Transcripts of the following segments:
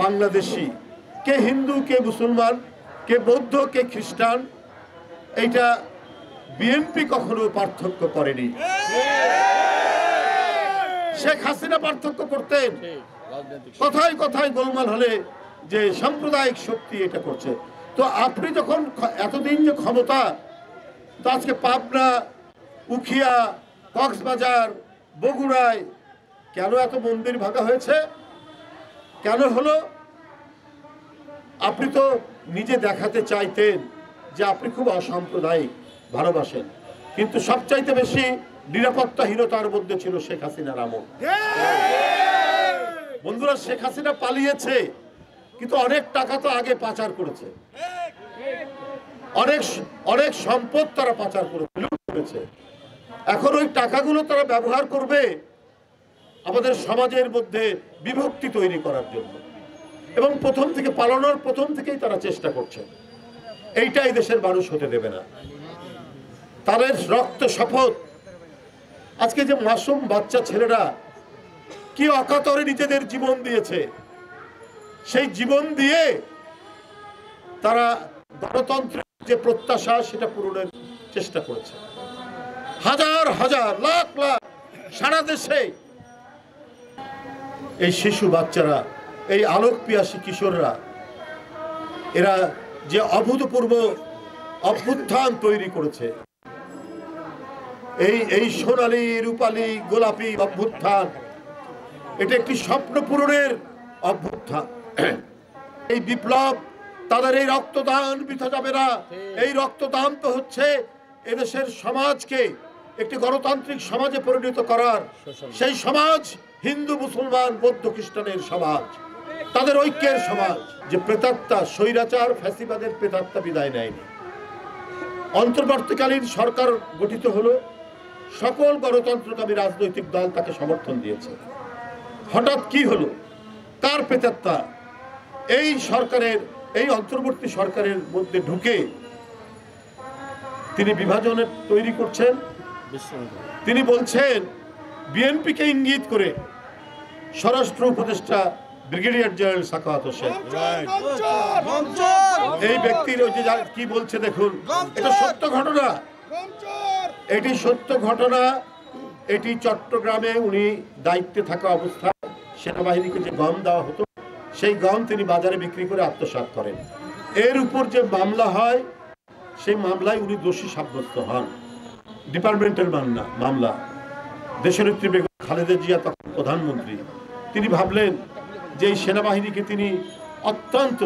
বাংলাদেশি, কে হিন্দু, কে মুসলমান, কে বৌদ্ধ, কে খ্রিস্টান, এইটা বিএনপি কখনো পার্থক্য করেনি। শেখ হাসিনা পার্থক্য করতেন, কথায় কথায় গোলমাল হলে যে সাম্প্রদায়িক শক্তি এটা করছে। তো আপনি যখন এতদিন যে ক্ষমতা, তো আজকে পাবনা, উখিয়া, কক্সবাজার, বগুড়ায় কেন এত মন্দির ভাঙা হয়েছে? কেন হলো? আপনি তো নিজে দেখাতে চাইতেন যে আপনি খুব অসাম্প্রদায়িক, ভালোবাসেন, কিন্তু সবচাইতে বেশি নিরাপত্তাহীনতার মধ্যে ছিল শেখ হাসিনার আমল। বন্ধুরা, শেখ হাসিনা পালিয়েছে, কিন্তু অনেক টাকা তো আগে পাচার করেছে, অনেক সম্পদ তারা পাচার করেছে। এখন ওই টাকাগুলো তারা ব্যবহার করবে আমাদের সমাজের মধ্যে বিভক্তি তৈরি করার জন্য, এবং প্রথম থেকেই তারা চেষ্টা করছে। এইটাই দেশের মানুষ হতে দেবে না। তাদের রক্ত শপথ, আজকে যে মাসুম বাচ্চা ছেলেরা কি অকাতরে নিজেদের জীবন দিয়েছে, সেই জীবন দিয়ে তারা গণতন্ত্রের যে প্রত্যাশা সেটা পূরণের চেষ্টা করেছে। হাজার হাজার, লাখ লাখ সারা দেশে এই শিশু বাচ্চারা, এই আলোক পিয়াসী কিশোররা, এরা যে অভূতপূর্ব অভ্যুত্থান তৈরি করেছে, এই সোনালী, রূপালী, গোলাপি অভ্যুত্থান, এটা একটি স্বপ্ন পূরণের অভ্যুত্থান। এই বিপ্লব, তাদের এই রক্তদান বৃথা যাবে না। এই রক্তদান তো হচ্ছে এদেশের সমাজকে একটি গণতান্ত্রিক সমাজে পরিণত করার। সেই সমাজ হিন্দু, মুসলমান, বৌদ্ধ, খ্রিস্টানের সমাজ, তাদের ঐক্যের সমাজ। যে প্রেতাত্মা, স্বৈরাচার, ফ্যাসিবাদের প্রেতাত্মা বিদায় নেয়নি। অন্তর্বর্তীকালীন সরকার গঠিত হলো, সকল গণতন্ত্রকামী রাজনৈতিক দল তাকে সমর্থন দিয়েছে। হঠাৎ কি হলো? কার প্রেতাত্মা এই সরকারের, এই অন্তর্বর্তী সরকারের মধ্যে ঢুকে তিনি বিভাজনের তৈরি করছেন। তিনি বলছেন, বিএনপিকে ইঙ্গিত করে স্বরাষ্ট্র উপদেষ্টা ব্রিগেডিয়ার জেনারেল সাখাওয়াত হোসেন, এই ব্যক্তির ওই যে কি বলছে দেখুন, এটা সত্য ঘটনা, এটি সত্য ঘটনা। এটি চট্টগ্রামে উনি দায়িত্বে থাকা অবস্থায় সেনাবাহিনীকে যে গম দেওয়া হতো, সেই গম তিনি বাজারে বিক্রি করে আত্মসাৎ করেন। এর উপর যে মামলা হয়, সেই মামলায় উনি দোষী সাব্যস্ত হন। ডিপার্টমেন্টাল মামলা। দেশনেত্রী বেগম খালেদা জিয়া তখন প্রধানমন্ত্রী। তিনি ভাবলেন যে এই সেনাবাহিনীকে তিনি অত্যন্ত,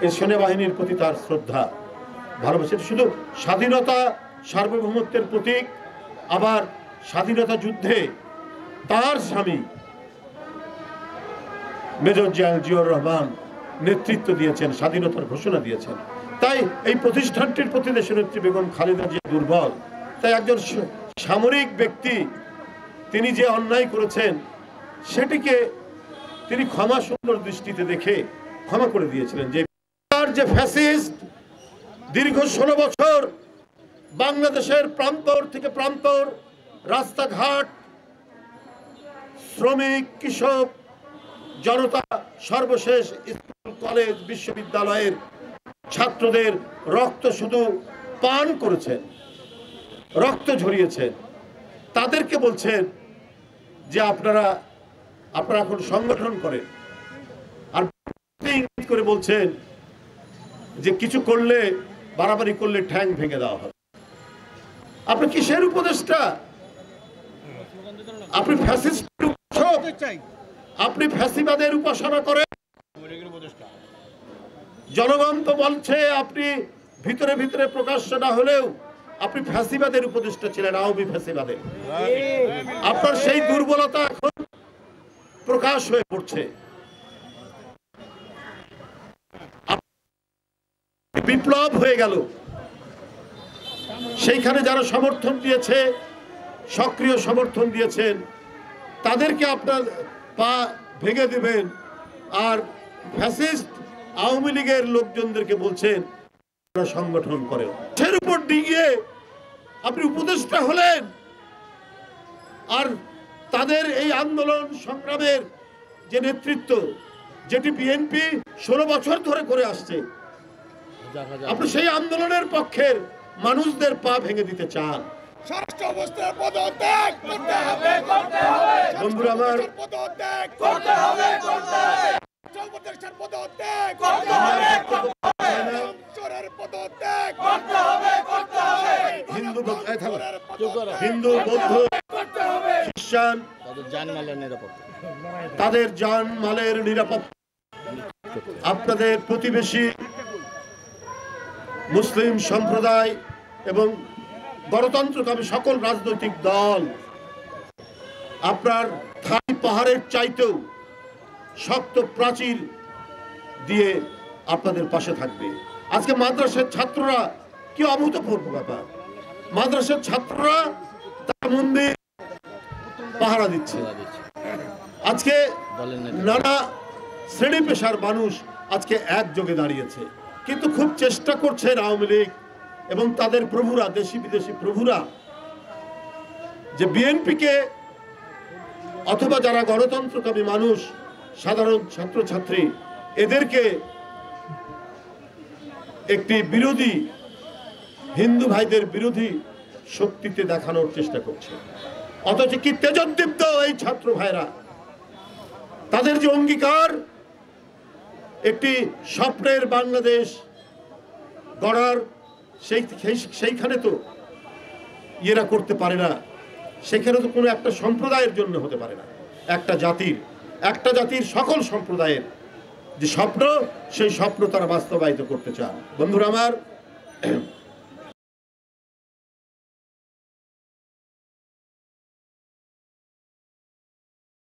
এই সেনাবাহিনীর প্রতি তার শ্রদ্ধা, ভালোবাসেন। শুধু স্বাধীনতা, সার্বভৌমত্বের প্রতীক, আবার স্বাধীনতা যুদ্ধে তার স্বামী মেজর জেনারেল জিয়াউর রহমান নেতৃত্ব দিয়েছেন, স্বাধীনতার ঘোষণা দিয়েছেন। তাই এই প্রতিষ্ঠানটির প্রতি দেশনেত্রী বেগম খালেদা জিয়া দুর্বল। তাই একজন সামরিক ব্যক্তি তিনি যে অন্যায় করেছেন সেটিকে তিনি ক্ষমা সুন্দর দৃষ্টিতে দেখে ক্ষমা করে দিয়েছিলেন। যে ফ্যাসিস্ট দীর্ঘ 16 বছর বাংলাদেশের প্রান্তর থেকে প্রান্তর, রাস্তাঘাট, শ্রমিক, কৃষক, জনতা, সর্বশেষ স্কুল, কলেজ, বিশ্ববিদ্যালয়ের ছাত্রদের রক্ত শুধু পান করেছেন, রক্ত ঝরিয়েছেন, তাদেরকে বলছেন যে আপনারা এখন সংগঠন করেন, আর করে বলছেন যে কিছু করলে, বাড়াবাড়ি করলে ঠ্যাং ভেঙে দেওয়া হবে। আপনি কিসের উপদেষ্টা? আপনি ফ্যাসিস্ট, আপনি ফ্যাসিবাদের উপাসনা করেন। জনগণ তো বলছে আপনি ভিতরে ভিতরে প্রকাশ্য না হলেও আপনি ফ্যাসিবাদের উপদেষ্টা ছিলেন, আওয়ামী ফ্যাসিবাদের। আপনার সেই দুর্বলতা এখন প্রকাশ হয়ে পড়ছে। বিপ্লব হয়ে গেল, সেইখানে যারা সমর্থন দিয়েছে, সক্রিয় সমর্থন দিয়েছেন, তাদেরকে আপনার পা ভেঙে দেবেন, আর ফ্যাসিস্ট আওয়ামী লীগের লোকজনদেরকে বলছেন সংগঠন করে। সের উপর ডিঙিয়ে আপনি উপদেষ্টা হলেন, আর তাদের এই আন্দোলন সংগ্রামের যে নেতৃত্ব, যেটি বিএনপি 16 বছর ধরে করে আসছে। আপনি সেই আন্দোলনের পক্ষের মানুষদের পা ভেঙে দিতে চান। বন্ধুরা আমার, হিন্দু বৌদ্ধ খ্রিস্টান তাদের জান মালের নিরাপত্তা, আপনাদের প্রতিবেশী মুসলিম সম্প্রদায় এবং গণতন্ত্রকামী সকল রাজনৈতিক দল আপনার থাই পাহাড়ের চাইতেও শক্ত প্রাচীর দিয়ে আপনাদের পাশে থাকবে। আজকে মাদ্রাসার ছাত্ররা কি অভূতপূর্ব ব্যাপার, মাদ্রাসার ছাত্ররা তার মন্দির পাহারা দিচ্ছে। আজকে নানা শ্রেণী পেশার মানুষ আজকে একযোগে দাঁড়িয়েছে, কিন্তু খুব চেষ্টা করছে আওয়ামী লীগ এবং তাদের প্রভুরা, দেশি বিদেশি প্রভুরা, যে বিএনপিকে অথবা যারা গণতন্ত্রকামী মানুষ, সাধারণ ছাত্রছাত্রী, এদেরকে একটি বিরোধী, হিন্দু ভাইদের বিরোধী শক্তিতে দেখানোর চেষ্টা করছে। অথচ কি তেজোদ্দীপ্ত এই ছাত্র ভাইরা, তাদের যে অঙ্গীকার একটি স্বপ্নের বাংলাদেশ গড়ার, সেইখানে তো ইয়েরা করতে পারে না, সেখানে তো কোনো একটা সম্প্রদায়ের জন্য হতে পারে না, একটা জাতির সকল সম্প্রদায়ের যে স্বপ্ন, সেই স্বপ্ন তারা বাস্তবায়িত করতে চান। বন্ধুরা আমার,